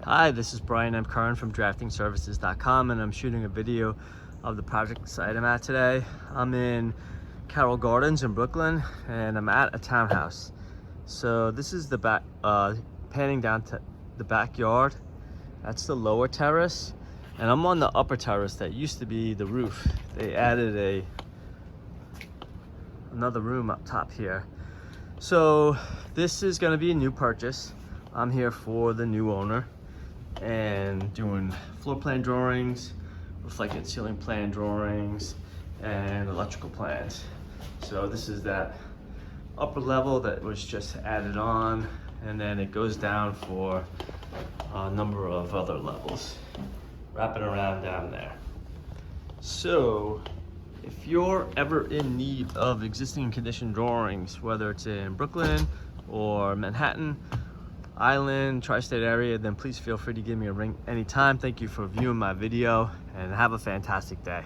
Hi, this is Brian M. Curran from draftingservices.com, and I'm shooting a video of the project site I'm at today. I'm in Carroll Gardens in Brooklyn, and I'm at a townhouse. So this is the back, panning down to the backyard. That's the lower terrace, and I'm on the upper terrace that used to be the roof. They added another room up top here. So this is going to be a new purchase. I'm here for the new owner and doing floor plan drawings, reflected ceiling plan drawings, and electrical plans. So this is that upper level that was just added on, and then it goes down for a number of other levels, wrapping around down there. So if you're ever in need of existing condition drawings, whether it's in Brooklyn or Manhattan, Island, tri-state area, then please feel free to give me a ring anytime. Thank you for viewing my video, and have a fantastic day.